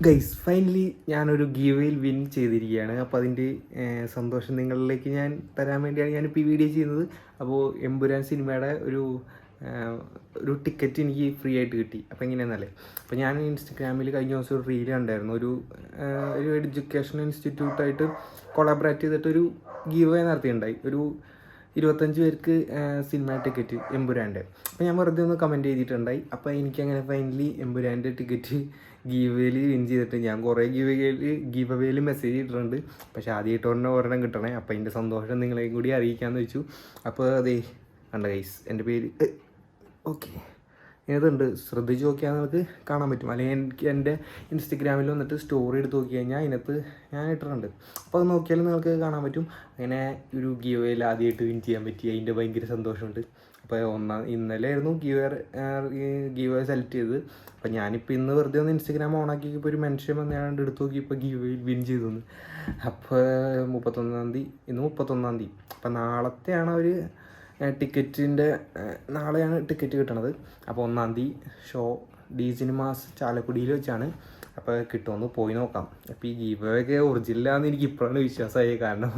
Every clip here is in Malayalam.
ഗൈസ് ഫൈനലി ഞാനൊരു ഗീവയിൽ വിൻ ചെയ്തിരിക്കുകയാണ്. അപ്പോൾ അതിൻ്റെ സന്തോഷം നിങ്ങളിലേക്ക് ഞാൻ തരാൻ വേണ്ടിയാണ് ഞാനിപ്പോൾ ഈ വീഡിയോ ചെയ്യുന്നത്. അപ്പോൾ എമ്പുരാൻ സിനിമയുടെ ഒരു ടിക്കറ്റ് എനിക്ക് ഫ്രീ ആയിട്ട് കിട്ടി. അപ്പോൾ എങ്ങനെയാണെന്നല്ലേ, അപ്പോൾ ഞാൻ ഇൻസ്റ്റഗ്രാമിൽ കഴിഞ്ഞ ദിവസം ഒരു റീൽ കണ്ടായിരുന്നു. ഒരു എഡ്യൂക്കേഷൻ ഇൻസ്റ്റിറ്റ്യൂട്ടായിട്ട് കൊളാബറേറ്റ് ചെയ്തിട്ടൊരു ഗീവ് നടത്തിയിട്ടുണ്ടായി. ഒരു 25 പേർക്ക് സിനിമ ടിക്കറ്റ് എമ്പുരാൻ്റെ. അപ്പോൾ ഞാൻ വെറുതെ ഒന്ന് കമൻറ്റ് ചെയ്തിട്ടുണ്ടായി. അപ്പോൾ എനിക്കങ്ങനെ ഫൈനലി എമ്പുരാൻ്റെ ടിക്കറ്റ് ഗീവയിൽ വിൻ ചെയ്തിട്ട് ഞാൻ കുറേ ഗീവ് അവേയിൽ മെസ്സേജ് ഇട്ടിട്ടുണ്ട്. പക്ഷേ ആദ്യമായിട്ട് ഒരെണ്ണം കിട്ടണേ. അപ്പോൾ അതിൻ്റെ സന്തോഷം നിങ്ങളെയും കൂടി അറിയിക്കാമെന്ന് വെച്ചു. അപ്പോൾ അതേ കണ്ട ഗൈസ്, എൻ്റെ പേര് ഓക്കെ ഇതിനകത്തുണ്ട്, ശ്രദ്ധിച്ച് നോക്കിയാൽ നിങ്ങൾക്ക് കാണാൻ പറ്റും. അല്ലെങ്കിൽ എനിക്ക് എൻ്റെ ഇൻസ്റ്റഗ്രാമിൽ വന്നിട്ട് സ്റ്റോറി എടുത്ത് നോക്കി കഴിഞ്ഞാൽ അതിനകത്ത് ഞാൻ ഇട്ടിട്ടുണ്ട്. അപ്പോൾ അത് നോക്കിയാലും നിങ്ങൾക്ക് കാണാൻ പറ്റും. അങ്ങനെ ഒരു ഗീവയിൽ ആദ്യമായിട്ട് വിൻ ചെയ്യാൻ പറ്റി, അതിൻ്റെ ഭയങ്കര സന്തോഷമുണ്ട്. അപ്പോൾ ഇന്നലെ ആയിരുന്നു ഗീവ് സെലക്ട് ചെയ്തത്. അപ്പോൾ ഞാനിപ്പോൾ ഇന്ന് വെറുതെ ഒന്ന് ഇൻസ്റ്റഗ്രാം ഓണാക്കിയപ്പോൾ ഒരു മെൻഷൻ വന്നാണ്ട് എടുത്ത് നോക്കി ഇപ്പോൾ ഗീവയിൽ വിൻ ചെയ്തു. അപ്പോൾ 31-ാം തീയതി, ഇന്ന് 31-ാം തീയതി. അപ്പോൾ നാളത്തെയാണ് ഒരു ടിക്കറ്റിൻ്റെ, നാളെയാണ് ടിക്കറ്റ് കിട്ടണത്. അപ്പോൾ 1-ാം തീയതി ഷോ ഡി സിനിമാസ് ചാലക്കുടിയിൽ വെച്ചാണ്. അപ്പോൾ കിട്ടുമെന്ന് പോയി നോക്കാം. അപ്പോൾ ഈ ഗീവയൊക്കെ ഒറിജിനലാണെന്ന് എനിക്ക് ഇപ്പോഴാണ് വിശ്വാസമായി. കാരണം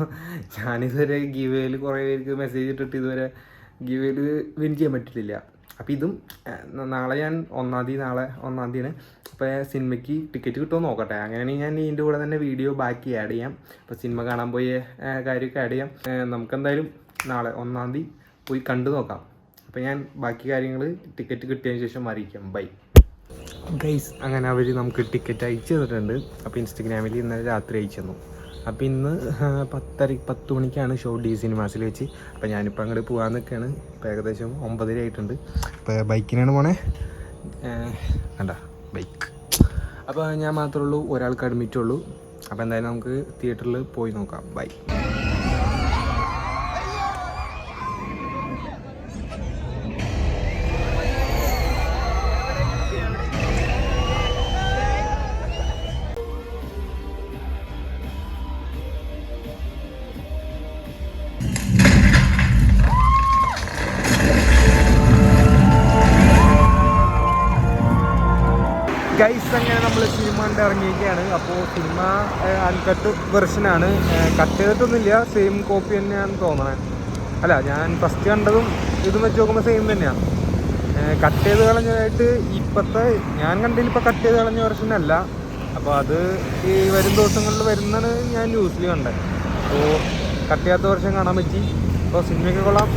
ഞാനിതുവരെ ഗീവയിൽ കുറേ പേർക്ക് മെസ്സേജ് ഇട്ടിട്ട് ഇതുവരെ ഗീവയിൽ വിൻ ചെയ്യാൻ പറ്റില്ല. അപ്പോൾ ഇതും നാളെ ഞാൻ 1-ാം തീയതിയാണ്. അപ്പോൾ സിനിമയ്ക്ക് ടിക്കറ്റ് കിട്ടുമെന്ന് നോക്കട്ടെ. അങ്ങനെയാണെങ്കിൽ ഞാൻ ഇതിൻ്റെ കൂടെ തന്നെ വീഡിയോ ബാക്കി ആഡ് ചെയ്യാം. അപ്പോൾ സിനിമ കാണാൻ പോയ കാര്യമൊക്കെ ആഡ് ചെയ്യാം. നമുക്കെന്തായാലും നാളെ 1-ാം തീയതി പോയി കണ്ടു നോക്കാം. അപ്പോൾ ഞാൻ ബാക്കി കാര്യങ്ങൾ ടിക്കറ്റ് കിട്ടിയതിന് ശേഷം അറിയിക്കാം. Bye guys. അങ്ങനെ അവർ നമുക്ക് ടിക്കറ്റ് അയച്ചു തന്നിട്ടുണ്ട്. അപ്പോൾ ഇൻസ്റ്റഗ്രാമിൽ ഇന്നലെ രാത്രി അയച്ചു തന്നു. അപ്പോൾ ഇന്ന് 10 മണിക്കാണ് ഷോ ഡി സിനിമാസിൽ വെച്ച്. അപ്പോൾ ഞാനിപ്പോൾ അങ്ങോട്ട് പോകാൻ നിൽക്കുകയാണ്. ഇപ്പോൾ ഏകദേശം 9:30 ആയിട്ടുണ്ട്. അപ്പോൾ ബൈക്കിനാണ് പോണേ. വേണ്ട ബൈക്ക്. അപ്പോൾ ഞാൻ മാത്രമേ ഉള്ളൂ, ഒരാൾക്ക് അഡ്മിറ്റുള്ളൂ. അപ്പോൾ എന്തായാലും നമുക്ക് തിയേറ്ററിൽ പോയി നോക്കാം. ബൈ. ഗൈസ്, അങ്ങനെ നമ്മൾ സിനിമ കണ്ട് ഇറങ്ങിയിരിക്കുകയാണ്. അപ്പോൾ സിനിമ അൺകട്ട് വെർഷനാണ്, കട്ട് ചെയ്തിട്ടൊന്നുമില്ല. സെയിം കോപ്പി തന്നെയാണെന്ന് തോന്നണേ. അല്ല, ഞാൻ ഫസ്റ്റ് കണ്ടതും ഇതും വെച്ച് നോക്കുമ്പോൾ സെയിം തന്നെയാണ്. കട്ട് ചെയ്ത് കളഞ്ഞതായിട്ട് ഇപ്പോഴത്തെ ഞാൻ കണ്ടതിൽ ഇപ്പോൾ കട്ട് ചെയ്ത് കളഞ്ഞ വെർഷനല്ല. അപ്പോൾ അത് ഈ വരും ദിവസങ്ങളിൽ വരുന്നതാണ് ഞാൻ ന്യൂസിൽ കണ്ടത്. അപ്പോൾ കട്ട് ചെയ്യാത്ത വെർഷൻ കാണാൻ പറ്റി. അപ്പോൾ സിനിമയൊക്കെ കൊള്ളാം.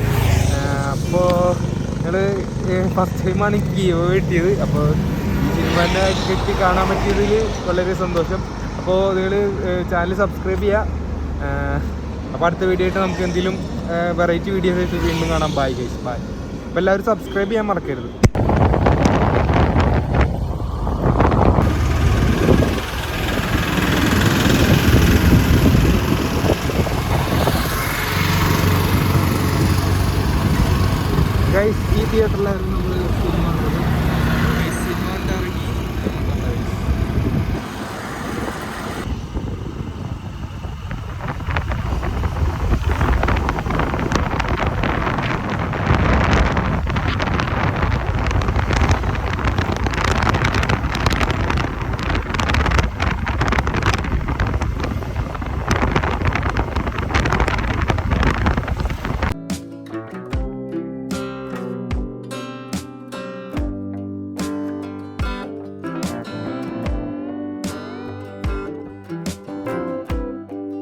അപ്പോൾ ഞങ്ങൾ ഫസ്റ്റ് ടൈമാണ് എനിക്ക് ഗീവ് കിട്ടിയത്. അപ്പോൾ സിനിമേൻ്റെ കിട്ടി കാണാൻ പറ്റിയതിൽ വളരെ സന്തോഷം. അപ്പോൾ നിങ്ങൾ ചാനൽ സബ്സ്ക്രൈബ് ചെയ്യുക. അപ്പോൾ അടുത്ത വീഡിയോ ആയിട്ട് നമുക്ക് എന്തെങ്കിലും വെറൈറ്റി വീഡിയോസ് ആയിട്ട് വീണ്ടും കാണാം. Bye guys, bye. അപ്പോൾ എല്ലാവരും സബ്സ്ക്രൈബ് ചെയ്യാൻ മറക്കരുത്. ഗൈസ്, ഈ തിയേറ്ററിലായിരുന്നു